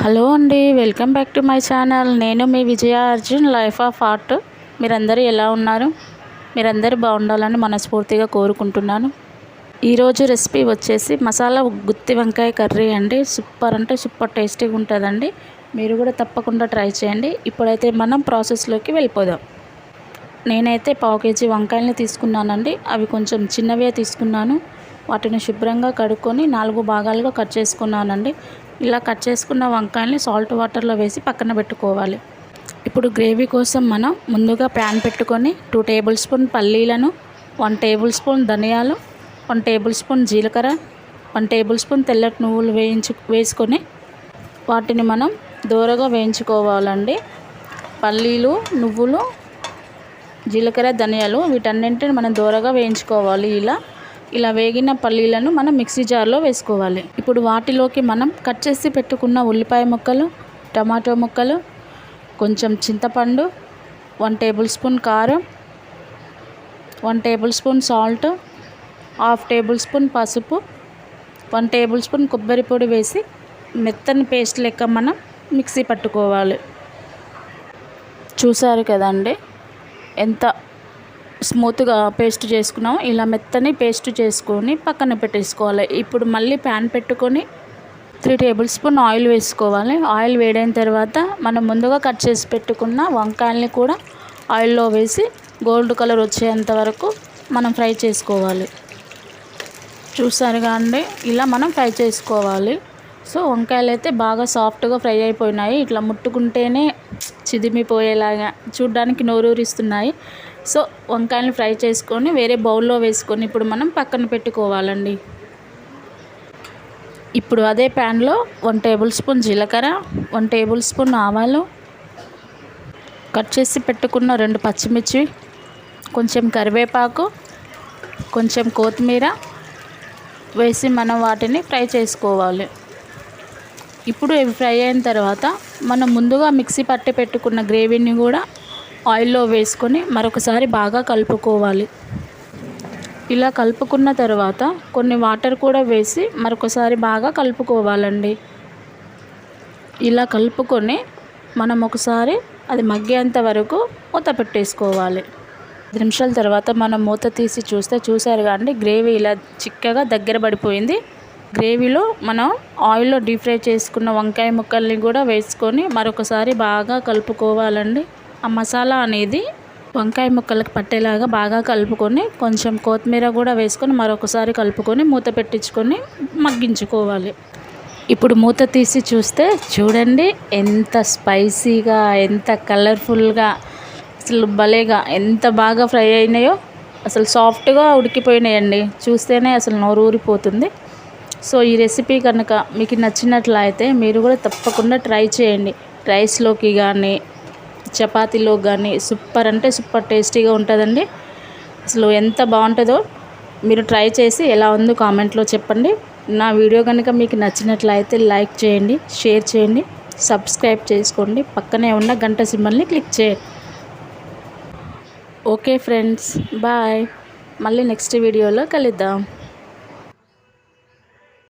Hello అండి, welcome back to my channel. నేను మీ విజయ Arjun, life of art. మీరందరూ ఎలా ఉన్నారు? మీరందరూ బాగుండాలని మనస్ఫూర్తిగా కోరుకుంటున్నాను. ఈరోజు రెసిపీ వచ్చేసి మసాలా గుత్తి వంకాయ కర్రీ అండి. సూపర్ అంటే సూపర్ టేస్టీగా ఉంటుందండి. మీరు కూడా తప్పకుండా ట్రై చేయండి. ఇప్పుడైతే మనం ప్రాసెస్లోకి వెళ్ళిపోదాం. నేనైతే 1/2 kg వంకాయలని తీసుకున్నానండి. అవి కొంచెం చిన్నవే తీసుకున్నాను. వాటిని శుభ్రంగా కడుక్కొని 4 భాగాలుగా కట్ చేసుకున్నానండి. ఇలా కట్ చేసుకున్న వంకాయల్ని సాల్ట్ వాటర్లో వేసి పక్కన పెట్టుకోవాలి. ఇప్పుడు గ్రేవీ కోసం మనం ముందుగా ప్యాన్ పెట్టుకొని 2 టేబుల్ స్పూన్ పల్లీలను, 1 టేబుల్ స్పూన్ ధనియాలు, 1 టేబుల్ స్పూన్ జీలకర్ర, 1 టేబుల్ స్పూన్ తెల్లటి నువ్వులు వేసుకొని వాటిని మనం దోరగా వేయించుకోవాలండి. పల్లీలు, నువ్వులు, జీలకర్ర, ధనియాలు వీటన్నింటిని మనం దోరగా వేయించుకోవాలి. ఇలా వేగిన పల్లీలను మనం మిక్సీ జార్లో వేసుకోవాలి. ఇప్పుడు వాటిలోకి మనం కట్ చేసి పెట్టుకున్న ఉల్లిపాయ ముక్కలు, టమాటో ముక్కలు, కొంచెం చింతపండు, 1 టేబుల్ స్పూన్ కారం, 1 table spoon salt, 1/2 table spoon పసుపు, 1 టేబుల్ స్పూన్ కొబ్బరి పొడి వేసి మెత్తని పేస్ట్ లెక్క మనం మిక్సీ పట్టుకోవాలి. చూసారు కదండి ఎంత స్మూత్గా పేస్ట్ చేసుకున్నాము. ఇలా మెత్తని పేస్ట్ చేసుకొని పక్కన పెట్టేసుకోవాలి. ఇప్పుడు మళ్ళీ ప్యాన్ పెట్టుకొని 3 టేబుల్ స్పూన్ ఆయిల్ వేసుకోవాలి. ఆయిల్ వేడైన తర్వాత మనం ముందుగా కట్ చేసి పెట్టుకున్న వంకాయల్ని కూడా ఆయిల్లో వేసి గోల్డ్ కలర్ వచ్చేంత వరకు మనం ఫ్రై చేసుకోవాలి. చూసారుగా అండి, ఇలా మనం ఫ్రై చేసుకోవాలి. సో వంకాయలు అయితే బాగా సాఫ్ట్గా ఫ్రై అయిపోయినాయి. ఇట్లా ముట్టుకుంటేనే చిదిమిపోయేలాగా చూడ్డానికి నోరూరిస్తున్నాయి. సో వంకాయలను ఫ్రై చేసుకొని వేరే బౌల్లో వేసుకొని ఇప్పుడు మనం పక్కన పెట్టుకోవాలండి. ఇప్పుడు అదే ప్యాన్లో 1 టేబుల్ స్పూన్ జీలకర్ర, 1 టేబుల్ స్పూన్ ఆవాలు, కట్ చేసి పెట్టుకున్న 2 పచ్చిమిర్చి, కొంచెం కరివేపాకు, కొంచెం కొత్తిమీర వేసి మనం వాటిని ఫ్రై చేసుకోవాలి. ఇప్పుడు ఇవి ఫ్రై అయిన తర్వాత మనం ముందుగా మిక్సీ పట్టి పెట్టుకున్న గ్రేవీని కూడా ఆయిల్లో వేసుకొని మరొకసారి బాగా కలుపుకోవాలి. ఇలా కలుపుకున్న తర్వాత కొన్ని వాటర్ కూడా వేసి మరొకసారి బాగా కలుపుకోవాలండి. ఇలా కలుపుకొని మనం ఒకసారి అది మగ్గేంత వరకు మూత పెట్టేసుకోవాలి. 5 నిమిషాల తర్వాత మనం మూత తీసి చూసారు కానీ గ్రేవీ ఇలా చిక్కగా దగ్గర పడిపోయింది. గ్రేవీలో మనం ఆయిల్లో డీప్ ఫ్రై చేసుకున్న వంకాయ ముక్కల్ని కూడా వేసుకొని మరొకసారి బాగా కలుపుకోవాలండి. ఆ మసాలా అనేది వంకాయ ముక్కలకు పట్టేలాగా బాగా కలుపుకొని కొంచెం కొత్తిమీర కూడా వేసుకొని మరొకసారి కలుపుకొని మూత పెట్టించుకొని మగ్గించుకోవాలి. ఇప్పుడు మూత తీసి చూస్తే చూడండి ఎంత స్పైసీగా, ఎంత కలర్ఫుల్గా, అసలు భలేగా ఎంత బాగా ఫ్రై అయినాయో. అసలు సాఫ్ట్గా ఉడికిపోయినాయండి. చూస్తేనే అసలు నోరు ఊరిపోతుంది. సో ఈ రెసిపీ కనుక మీకు నచ్చినట్లయితే మీరు కూడా తప్పకుండా ట్రై చేయండి. రైస్లోకి కానీ చపాతీలో కానీ సూపర్ అంటే సూపర్ టేస్టీగా ఉంటుందండి. అసలు ఎంత బాగుంటుందో మీరు ట్రై చేసి ఎలా ఉందో కామెంట్లో చెప్పండి. నా వీడియో కనుక మీకు నచ్చినట్లయితే లైక్ చేయండి, షేర్ చేయండి, సబ్స్క్రైబ్ చేసుకోండి. పక్కనే ఉన్న గంట సింబల్ని క్లిక్ చేయండి. Okay friends, bye. మళ్ళీ నెక్స్ట్ వీడియోలో కలుద్దాం.